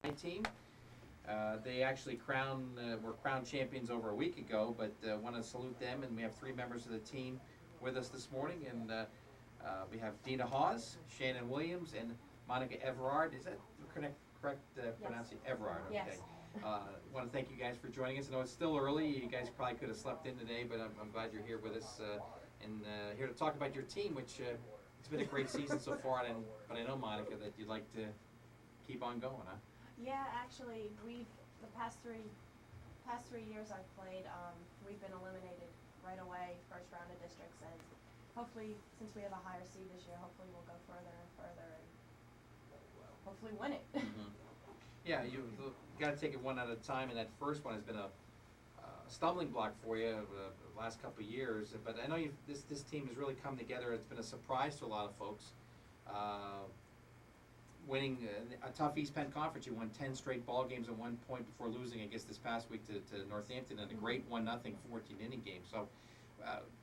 team. They actually were crowned champions over a week ago, but want to salute them. And we have three members of the team with us this morning, and we have Dina Haas, Shannon Williams, and Monica Evrard. Is that correct pronunciation? Evrard. Okay. Yes. Want to thank you guys for joining us. I know it's still early. You guys probably could have slept in today, but I'm glad you're here with us and here to talk about your team, which it's been a great season so far. But I know, Monica, that you'd like to keep on going, huh? Yeah, actually, the past three years I've played, we've been eliminated right away, first round of districts, and hopefully, since we have a higher seed this year, hopefully we'll go further and further and hopefully win it. Mm-hmm. Yeah, you've got to take it one at a time, and that first one has been a stumbling block for you the last couple of years. But I know this team has really come together. It's been a surprise to a lot of folks. Winning a tough East Penn Conference, you won 10 straight ball games at one point before losing, I guess, this past week to Northampton in a great 1-0 14-inning game. So,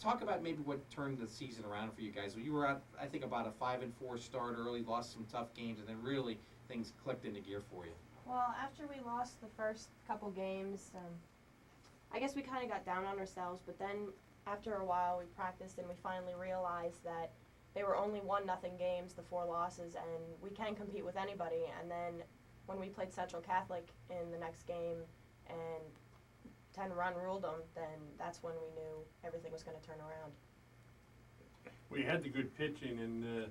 talk about maybe what turned the season around for you guys. You were at, I think, about a 5-4 start early, lost some tough games, and then really things clicked into gear for you. Well, after we lost the first couple games, I guess we kind of got down on ourselves, but then after a while we practiced and we finally realized that they were only 1-0 games, the 4 losses, and we can compete with anybody. And then when we played Central Catholic in the next game and 10-run ruled them, then that's when we knew everything was going to turn around. We had the good pitching, and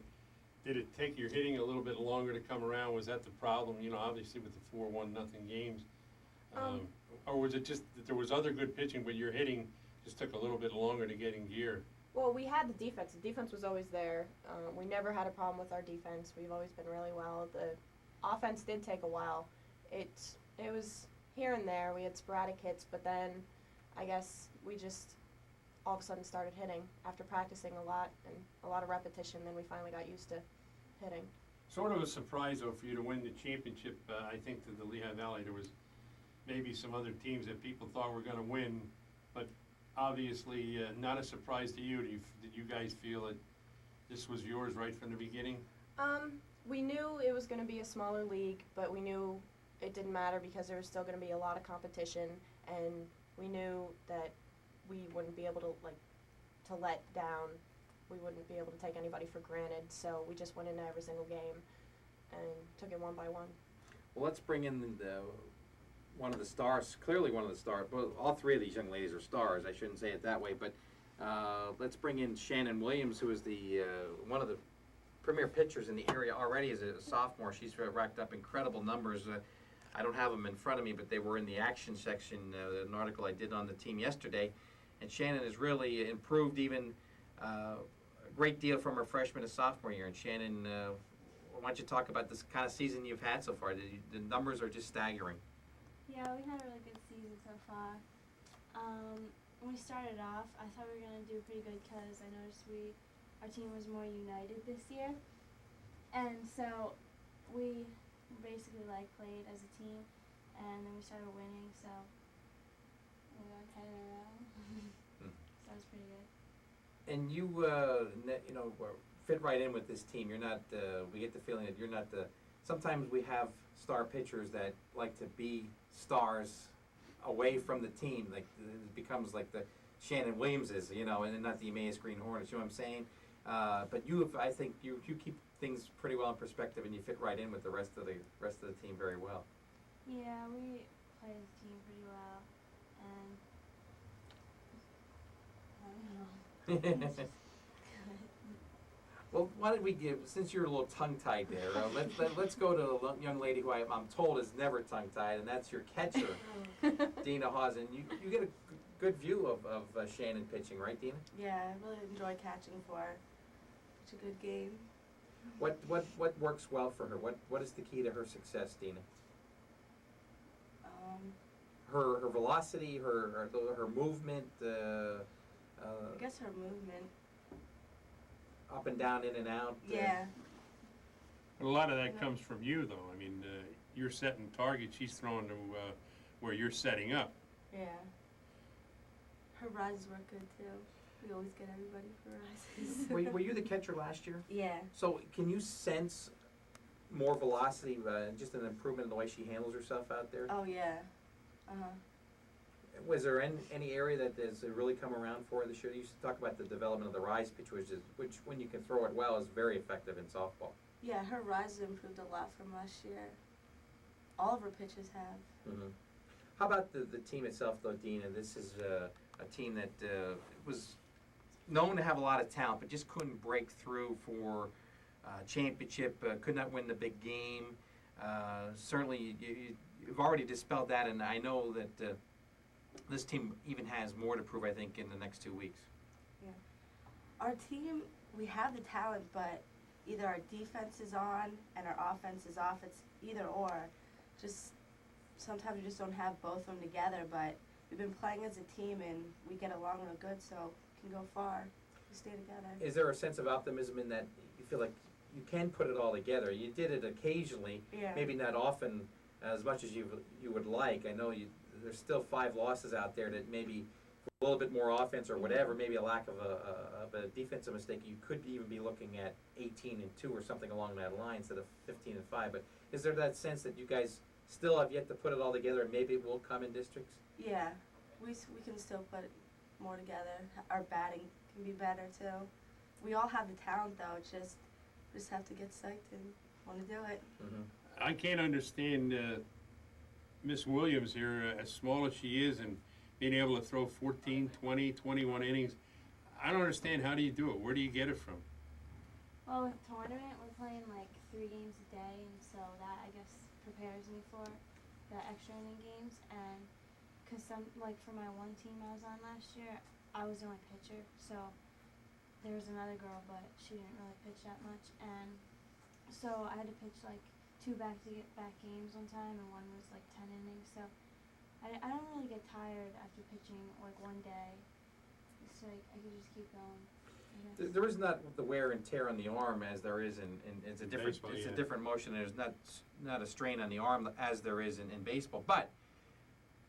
did it take your hitting a little bit longer to come around? Was that the problem, obviously with the 4-1-0 games? Or was it just that there was other good pitching, but your hitting just took a little bit longer to get in gear? Well, we had the defense. The defense was always there. We never had a problem with our defense. We've always been really well. The offense did take a while. It was here and there. We had sporadic hits, but then I guess we just all of a sudden started hitting after practicing a lot and a lot of repetition. Then we finally got used to hitting. Sort of a surprise, though, for you to win the championship. I think to the Lehigh Valley, there was maybe some other teams that people thought were going to win, but obviously not a surprise to you. Did you guys feel that this was yours right from the beginning? We knew it was going to be a smaller league, but we knew it didn't matter because there was still going to be a lot of competition, and we knew that we wouldn't be able to let down. We wouldn't be able to take anybody for granted, so we just went into every single game and took it one by one. Well, let's bring in one of the stars, clearly one of the stars. Well, all three of these young ladies are stars. I shouldn't say it that way, but let's bring in Shannon Williams, who is the one of the premier pitchers in the area already as a sophomore. She's racked up incredible numbers. I don't have them in front of me, but they were in the action section, an article I did on the team yesterday. And Shannon has really improved even a great deal from her freshman to sophomore year. And Shannon, why don't you talk about this kind of season you've had so far? The numbers are just staggering. Yeah, we had a really good season so far. When we started off, I thought we were going to do pretty good because I noticed our team was more united this year. And so we basically played as a team, and then we started winning, so we got 10 in a row. So that was pretty good. And you, fit right in with this team. You're not, we get the feeling that you're not sometimes we have star pitchers that like to be stars away from the team. Like, it becomes like the Shannon Williamses, and not the Emmaus Green Hornets, you know what I'm saying? But I think you keep things pretty well in perspective, and you fit right in with the rest of the team very well. Yeah, we played as a team pretty well, and I don't know. Well, why don't we give, since you're a little tongue-tied there, let's go to a young lady who I'm told is never tongue-tied, and that's your catcher, Dina Haas. And you get a good view of Shannon pitching, right, Dina? Yeah, I really enjoy catching for her. It's a good game. What works well for her? What is the key to her success, Dina? Her velocity, her movement. I guess her movement. Up and down, in and out. Yeah. A lot of that comes from you, though. I mean, you're setting targets. She's throwing to where you're setting up. Yeah. Her runs were good, too. We always get everybody for runs. Were you the catcher last year? Yeah. So can you sense more velocity, just an improvement in the way she handles herself out there? Oh yeah. Uh-huh. Was there any area that has really come around for her this year? You used to talk about the development of the rise pitch, which when you can throw it well is very effective in softball. Yeah, her rise improved a lot from last year. All of her pitches have. Mm-hmm. How about the team itself, though, Dina? This is a team that was known to have a lot of talent, but just couldn't break through for championship, could not win the big game. Certainly, you've already dispelled that, and I know that this team even has more to prove, I think, in the next 2 weeks. Yeah. Our team, we have the talent, but either our defense is on and our offense is off. It's either or. Just sometimes we just don't have both of them together, but we've been playing as a team and we get along real good, so we can go far. We stay together. Is there a sense of optimism in that you feel like you can put it all together? You did it occasionally, Yeah. maybe not often as much as you would like. I know there's still 5 losses out there that maybe a little bit more offense or whatever, maybe a lack of a defensive mistake, you could even be looking at 18-2 or something along that line instead of 15-5. But is there that sense that you guys still have yet to put it all together and maybe it will come in districts? Yeah, we can still put more together. Our batting can be better too. We all have the talent though. It's just have to get psyched and want to do it. Mm-hmm. I can't understand Miss Williams here, as small as she is, and being able to throw 14, 20, 21 innings. I don't understand, how do you do it? Where do you get it from? Well, with tournament, we're playing like 3 games a day, and so that, I guess, prepares me for the extra inning games. And because for my one team I was on last year, I was the only pitcher, so there was another girl, but she didn't really pitch that much. And so I had to pitch like 2 back-to-back games one time, and one was like 10 innings. So I don't really get tired after pitching like one day. It's like I could just keep going. There is not the wear and tear on the arm as there is in it's a different Baseball, it's yeah. a different motion. There's not a strain on the arm as there is in baseball, but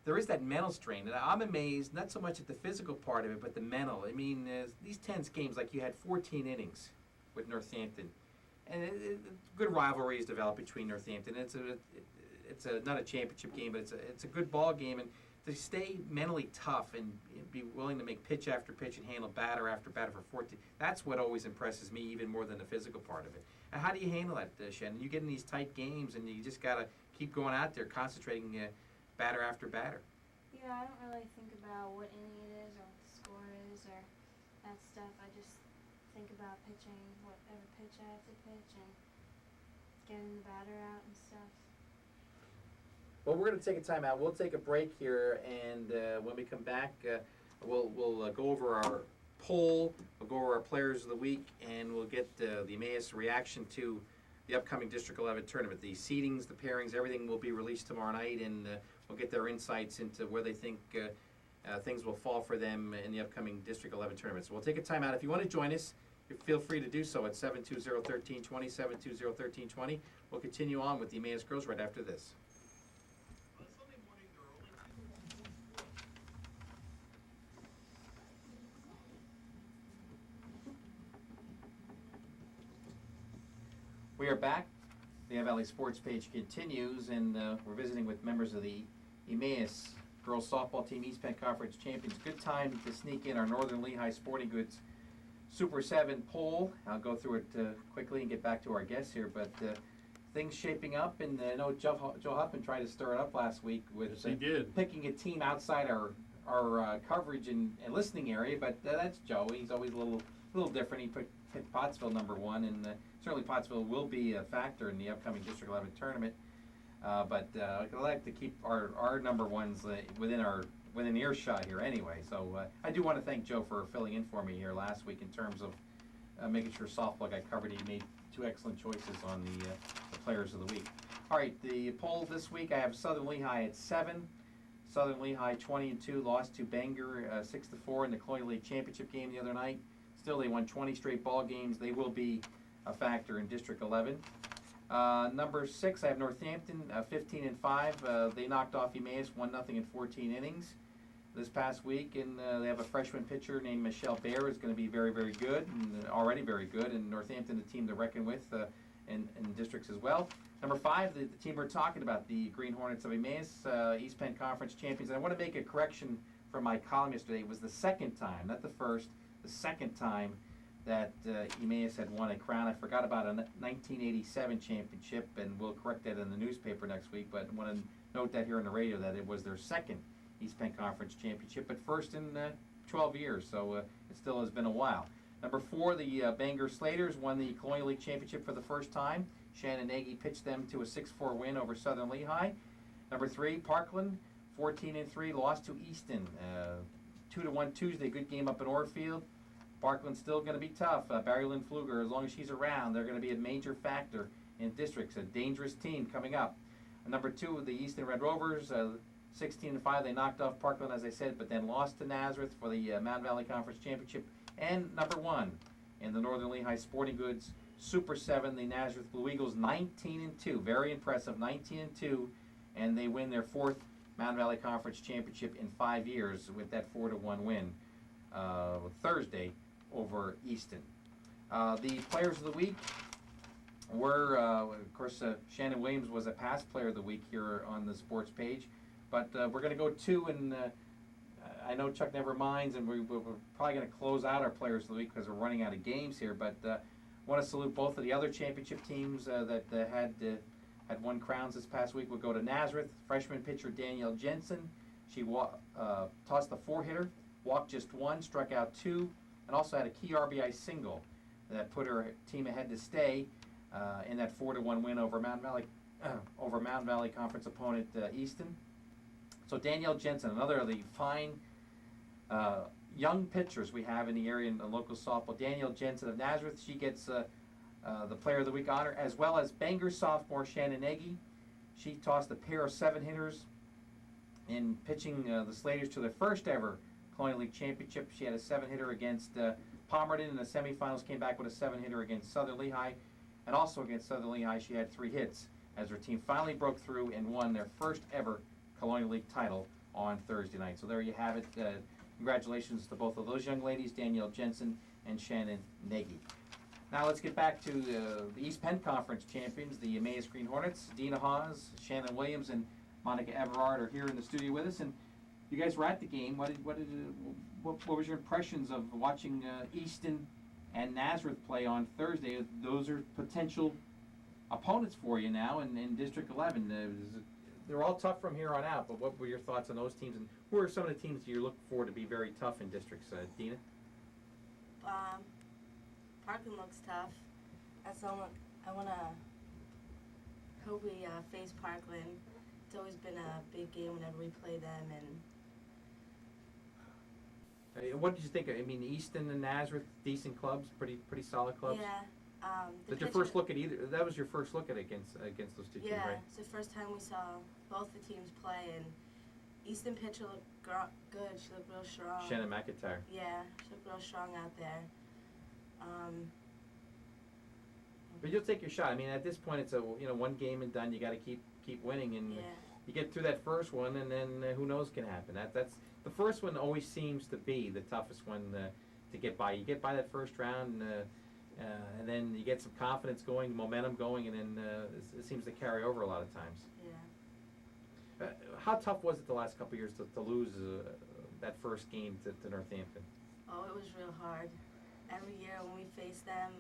there is that mental strain, and I'm amazed not so much at the physical part of it, but the mental. I mean, these tense games, like you had 14 innings with Northampton, and good rivalry is developed between Northampton. It's not a championship game, but it's a good ball game, and to stay mentally tough and be willing to make pitch after pitch and handle batter after batter for 14, that's what always impresses me even more than the physical part of it. And how do you handle that, Shannon? You get in these tight games, and you just got to keep going out there, concentrating batter after batter. Yeah, I don't really think about what inning it is or what the score is or that stuff. I just think about pitching whatever pitch I have to pitch and getting the batter out and stuff. Well, we're going to take a time out. We'll take a break here, and when we come back, we'll go over our poll, we'll go over our players of the week, and we'll get the Emmaus reaction to the upcoming District 11 tournament. The seedings, the pairings, everything will be released tomorrow night, and we'll get their insights into where they think things will fall for them in the upcoming District 11 tournament. So we'll take a time out. If you want to join us, feel free to do so at 720-1320, 720-1320. We'll continue on with the Emmaus girls right after this. We are back. The Valley Sports page continues, and we're visiting with members of the Emmaus girls softball team East Penn Conference champions. Good time to sneak in our Northern Lehigh Sporting Goods Super 7 poll. I'll go through it quickly and get back to our guests here, but things shaping up, and I know Joe Huffman tried to stir it up last week with Yes, he did. picking a team outside our coverage and listening area, but that's Joe. He's always a little different. He picked Pottsville #1, and certainly Pottsville will be a factor in the upcoming District 11 tournament. But I like to keep our #1s within earshot here anyway. So I do want to thank Joe for filling in for me here last week in terms of making sure softball got covered. He made 2 excellent choices on the players of the week. All right, the poll this week, I have Southern Lehigh at 7. Southern Lehigh 20-2 lost to Bangor 6-4 in the Colonial League Championship game the other night. Still, they won 20 straight ball games. They will be a factor in District 11. Number 6, I have Northampton 15-5. They knocked off Emmaus 1-0 in 14 innings this past week, and they have a freshman pitcher named Michelle Baer, who's going to be very, very good, and already very good. And Northampton, the team to reckon with, and districts as well. Number 5, the team we're talking about, the Green Hornets of Emmaus, East Penn Conference champions. And I want to make a correction from my column yesterday. It was the second time, not the first, the second time that Emmaus had won a crown. I forgot about a 1987 championship, and we'll correct that in the newspaper next week, but I want to note that here on the radio that it was their second East Penn Conference championship, but first in 12 years, so it still has been a while. Number 4, the Bangor Slaters won the Colonial League Championship for the first time. Shannon Nagy pitched them to a 6-4 win over Southern Lehigh. Number 3, Parkland, 14-3, lost to Easton. 2-1 Tuesday, good game up in Orfield. Parkland's still going to be tough. Barry Lynn Pfluger, as long as she's around, they're going to be a major factor in districts. A dangerous team coming up. Number 2, the Easton Red Rovers, 16-5. They knocked off Parkland, as I said, but then lost to Nazareth for the Mountain Valley Conference Championship. And number 1 in the Northern Lehigh Sporting Goods Super 7, the Nazareth Blue Eagles, 19-2. Very impressive, 19-2, and they win their 4th Mountain Valley Conference Championship in 5 years with that 4-1 win Thursday over Easton. The players of the week were, of course, Shannon Williams was a past player of the week here on the sports page, but we're going to go 2, and I know Chuck never minds, and we're probably going to close out our players of the week because we're running out of games here, but want to salute both of the other championship teams that had won crowns this past week. We'll go to Nazareth. Freshman pitcher Danielle Jensen. She tossed the 4-hitter, walked just 1, struck out 2, and also had a key RBI single that put her team ahead to stay in that 4-1 win over Mountain Valley Conference opponent Easton. So Danielle Jensen, another of the fine young pitchers we have in the area in the local softball. Danielle Jensen of Nazareth, she gets the Player of the Week honor, as well as Bangor sophomore Shannon Nagy. She tossed a pair of 7-hitters in pitching the Slaters to their first ever Colonial League Championship. She had a 7-hitter against Palmerton in the semifinals, came back with a 7-hitter against Southern Lehigh, and also against Southern Lehigh she had 3 hits as her team finally broke through and won their first ever Colonial League title on Thursday night. So there you have it. Congratulations to both of those young ladies, Danielle Jensen and Shannon Nagy. Now let's get back to the East Penn Conference champions, the Emmaus Green Hornets. Dina Haas, Shannon Williams, and Monica Evrard are here in the studio with us. And you guys were at the game. What was your impressions of watching Easton and Nazareth play on Thursday? Those are potential opponents for you now in District 11. They're all tough from here on out, but what were your thoughts on those teams, and who are some of the teams you're looking for to be very tough in districts? Dina? Parkland looks tough. I want to hope we face Parkland. It's always been a big game whenever we play them. And What did you think? I mean, Easton and Nazareth, decent clubs, pretty solid clubs. yeah, That your first look at either? That was your first look at against those two teams, yeah, right? it's the first time we saw both the teams play, and Easton pitcher looked good. She looked real strong. Shannon McIntyre. Yeah, she looked real strong out there. But you'll take your shot. I mean, at this point, it's a one game and done. You got to keep winning, and Yeah. you get through that first one, and then who knows can happen. That's the first one always seems to be the toughest one to get by. You get by that first round, and then you get some confidence going, momentum going, and then it seems to carry over a lot of times. Yeah. How tough was it the last couple of years to lose that first game to Northampton? Oh, it was real hard. Every year when we faced them,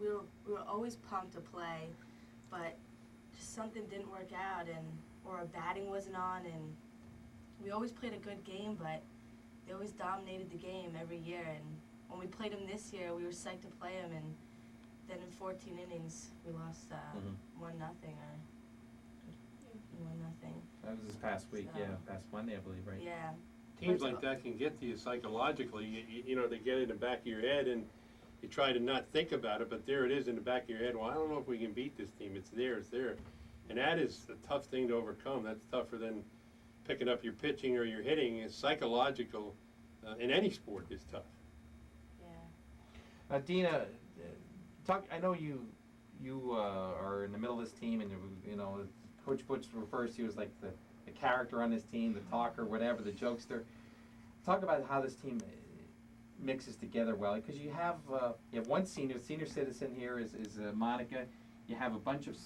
we were always pumped to play, but just something didn't work out, or our batting wasn't on, and we always played a good game, but they always dominated the game every year. And when we played them this year, we were psyched to play them, and then in 14 innings we lost 1-0 or 1-0. That was this past week, So- yeah, past Monday, I believe, right? Yeah. Teams like that can get to you psychologically. You know, they get in the back of your head, and you try to not think about it, but there it is in the back of your head. Well, I don't know if we can beat this team. It's there. And that is a tough thing to overcome. That's tougher than picking up your pitching or your hitting. It's psychological in any sport is tough. Yeah. Dina, I know you are in the middle of this team, and Coach Butch refers to you as like the character on this team, the talker, whatever, the jokester. Talk about how this team mixes together well, because you have one senior citizen here is Monica. you have a bunch of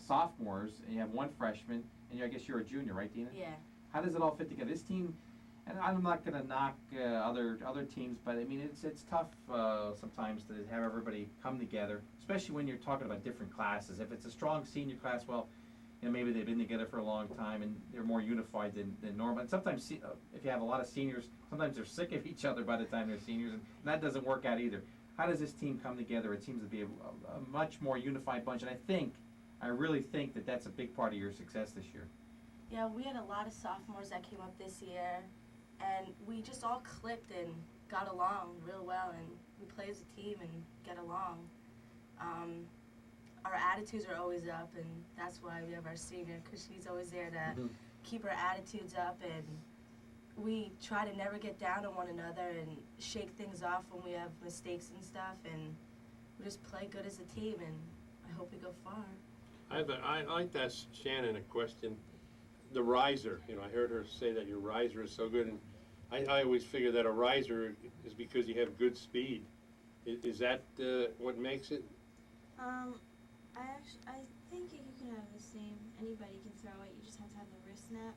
sophomores, and you have one freshman, and I guess you're a junior, right, Dina? Yeah. How does it all fit together? This team, and I'm not going to knock other teams, but I mean it's tough sometimes to have everybody come together, especially when you're talking about different classes. If it's a strong senior class, well, you know, maybe they've been together for a long time and they're more unified than normal. And sometimes if you have a lot of seniors, sometimes they're sick of each other by the time they're seniors, and that doesn't work out either. How does this team come together? It seems to be a much more unified bunch, and I really think that that's a big part of your success this year. Yeah, we had a lot of sophomores that came up this year, and we just all clicked and got along real well, and we play as a team and get along. Our attitudes are always up, and that's why we have our senior, because she's always there to keep our attitudes up, and we try to never get down on one another and shake things off when we have mistakes and stuff, and we just play good as a team, and I hope we go far. I'd like to ask Shannon a question. The riser, you know, I heard her say that your riser is so good, and I always figure that a riser is because you have good speed. Is that what makes it? I think you can have the same. Anybody can throw it. You just have to have the wrist snap.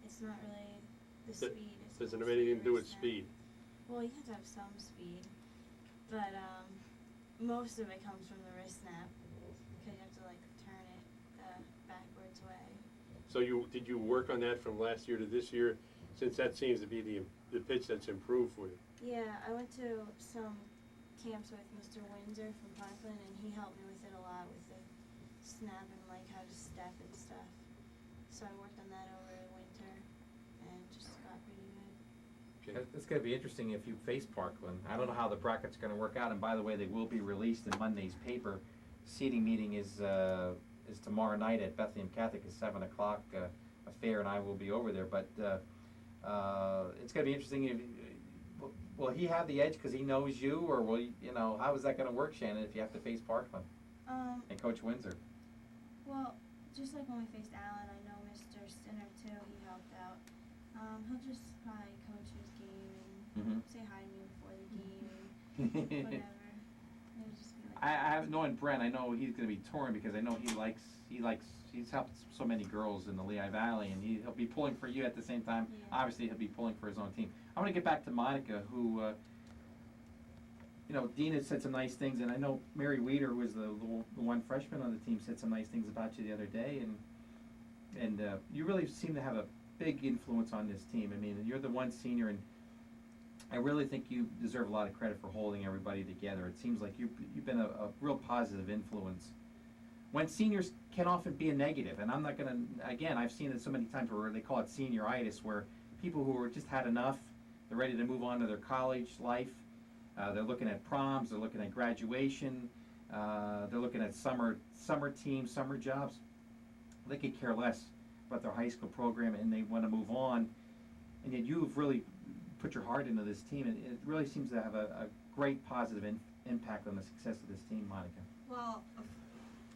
It's not really the speed. It's Doesn't have mostly anything to do with wrist snap. speed. Well, you have to have some speed, but most of it comes from the wrist snap because you have to like turn it the backwards way. So did you work on that from last year to this year, since that seems to be the pitch that's improved for you? Yeah, I went to some camps with Mr. Windsor from Punkin, and he helped me with it a lot with the snap and like how to step and stuff. So I worked on that over the winter and just got pretty good. Okay. It's going to be interesting if you face Parkland. I don't know how the bracket's going to work out, and by the way, they will be released in Monday's paper. Seating meeting is tomorrow night at Bethlehem Catholic at 7 o'clock. A fair, and I will be over there. But it's going to be interesting. Will he have the edge because he knows you, or will you know? How is that going to work, Shannon, if you have to face Parkland and Coach Windsor? Well, just like when we faced Allen, I know Mr. Stinner too. He helped out. He'll just probably coach his game and say hi to me before the game, whatever. It'll just be like. I have knowing Brent. I know he's going to be torn because I know he's helped so many girls in the Lehigh Valley, and he'll be pulling for you at the same time. Yeah. Obviously, he'll be pulling for his own team. I want to get back to Monica, who, you know, Dina said some nice things, and I know Mary Weeder, who was the one freshman on the team, said some nice things about you the other day, and you really seem to have a big influence on this team. I mean, you're the one senior, and I really think you deserve a lot of credit for holding everybody together. It seems like you've been a real positive influence. When seniors can often be a negative, and I'm not going to, again, I've seen it so many times where they call it senioritis, where people who are just had enough, they're ready to move on to their college life, they're looking at proms, they're looking at graduation, they're looking at summer teams, summer jobs. They could care less about their high school program, and they want to move on, and yet you've really put your heart into this team, and it really seems to have a great positive impact on the success of this team, Monica. Well, of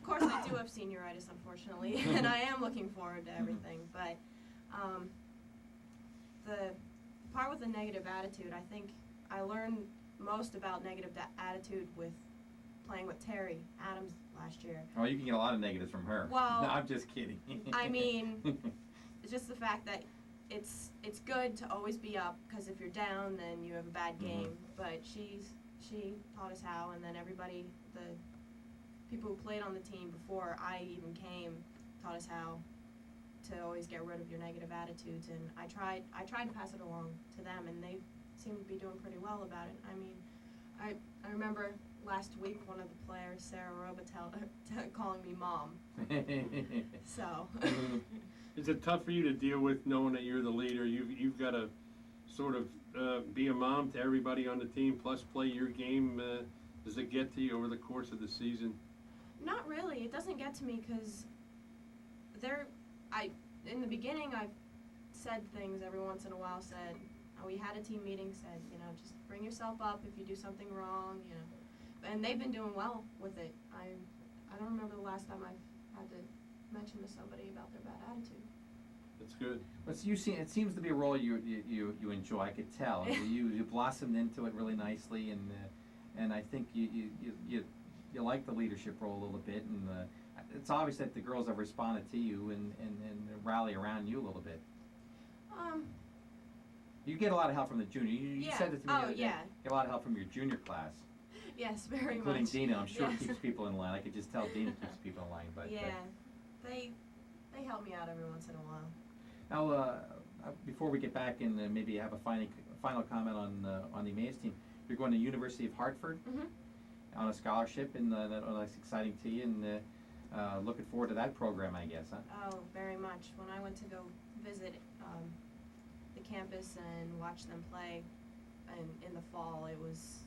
course I do have senioritis, unfortunately, and I am looking forward to everything, but the part with the negative attitude, I think I learned most about negative attitude with playing with Terry Adams last year. Oh, you can get a lot of negatives from her. Well, no, I'm just kidding. I mean, it's just the fact that it's good to always be up, because if you're down, then you have a bad game. But she taught us how, and then everybody, the people who played on the team before I even came, taught us how to always get rid of your negative attitudes. And I tried to pass it along to them, and they seem to be doing pretty well about it. I mean, I remember last week one of the players, Sarah Robitel, calling me mom. So. Is it tough for you to deal with knowing that you're the leader? You've got to sort of be a mom to everybody on the team, plus play your game. Does it get to you over the course of the season? Not really. It doesn't get to me because in the beginning I've said things every once in a while. We had a team meeting. Said, just bring yourself up if you do something wrong. And they've been doing well with it. I don't remember the last time I've had to mention to somebody about their bad attitude. That's good. But it seems to be a role you enjoy. I could tell. You blossomed into it really nicely, and I think you like the leadership role a little bit. And it's obvious that the girls have responded to you and rally around you a little bit. You get a lot of help from the junior. You Yeah. said it to me. Oh, the other day. yeah. You get a lot of help from your junior class, Yes, very including much. Dina. I'm sure Yes. keeps people in line. I could just tell Dina keeps people in line. But Yeah, they help me out every once in a while. now, before we get back and maybe have a final comment on the Emmaus team, you're going to University of Hartford Mhm. on a scholarship, and that's exciting to you. And looking forward to that program, I guess, huh? Oh, very much. When I went to go visit the campus and watch them play in the fall, it was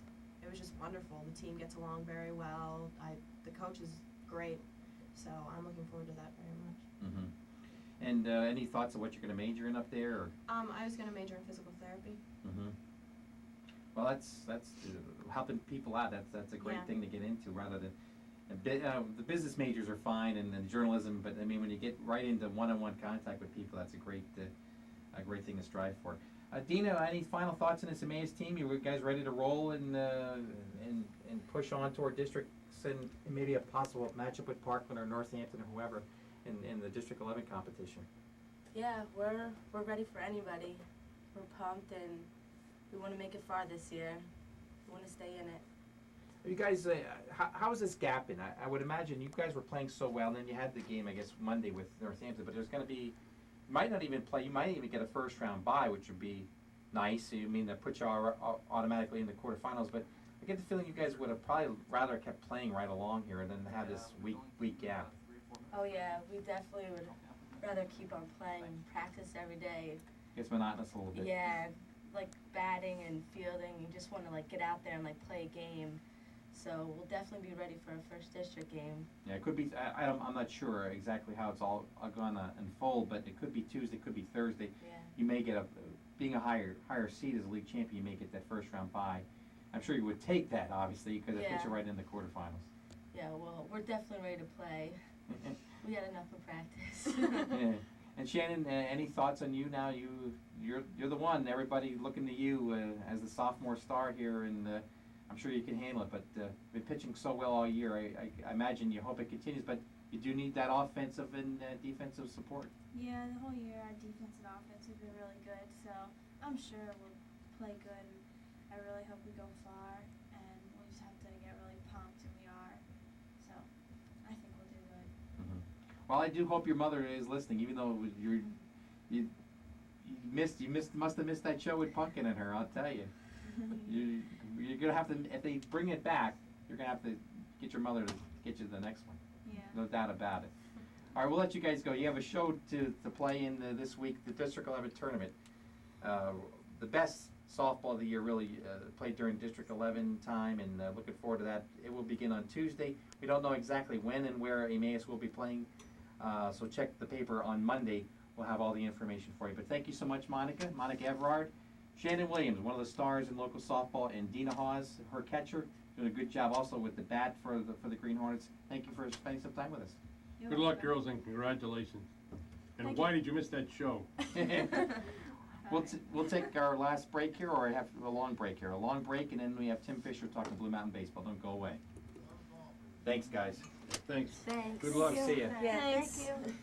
just wonderful. The team gets along very well. The coach is great, so I'm looking forward to that very much. Mm-hmm. And any thoughts of what you're going to major in up there? Or? I was going to major in physical therapy. Mm-hmm. Well, that's helping people out. That's a great Yeah. thing to get into, rather than the business majors are fine and then journalism. But I mean, when you get right into one-on-one contact with people, that's a great thing to strive for. Dina, any final thoughts on this Emmaus team? You guys ready to roll and push on toward districts and maybe a possible matchup with Parkland or Northampton or whoever in the District 11 competition? Yeah, we're ready for anybody. We're pumped and we want to make it far this year. We want to stay in it. You guys, how is this gap in? I would imagine you guys were playing so well, and then you had the game, I guess, Monday with Northampton, but there's going to be, you might not even play, you might even get a first round bye, which would be nice. You mean that put you automatically in the quarterfinals, but I get the feeling you guys would have probably rather kept playing right along here than have this week gap. Oh yeah, we definitely would rather keep on playing and practice every day. It's monotonous a little bit. Yeah, like batting and fielding, you just want to like get out there and like play a game. So we'll definitely be ready for our first district game. Yeah, it could be. I'm not sure exactly how it's all going to unfold, but it could be Tuesday, could be Thursday. Yeah. You may get being a higher seed as a league champion, you may get that first round bye. I'm sure you would take that, obviously, because it puts you Yeah. right in the quarterfinals. Yeah, well, we're definitely ready to play. We had enough of practice. Yeah. And Shannon, any thoughts on you now? You're the one. Everybody looking to you as the sophomore star here, and I'm sure you can handle it. But been pitching so well all year. I imagine you hope it continues. But you do need that offensive and defensive support. Yeah, the whole year our defense and offense have been really good, so I'm sure we'll play good, and I really hope we go far, and we'll just have to get really pumped, and we are, so I think we'll do good. Mm-hmm. Well, I do hope your mother is listening, even though you must have missed that show with Punkin and her. I'll tell you, you're gonna have to, if they bring it back, you're gonna have to get your mother to get you to the next one. Yeah. No doubt about it. All right, we'll let you guys go. You have a show to play in this week, the District 11 tournament. The best softball of the year really played during District 11 time, and looking forward to that. It will begin on Tuesday. We don't know exactly when and where Emmaus will be playing, so check the paper on Monday. We'll have all the information for you. But thank you so much, Monica Evrard. Shannon Williams, one of the stars in local softball, and Dina Haas, her catcher, doing a good job also with the bat for the Green Hornets. Thank you for spending some time with us. You're Good luck, welcome. girls, and congratulations. And Thank why did you miss that show? We'll take our last break here, or have a long break here. A long break, and then we have Tim Fisher talking Blue Mountain Baseball. Don't go away. Thanks, guys. Thanks. Thanks. Good luck. See ya. Yeah, Thanks. thank you.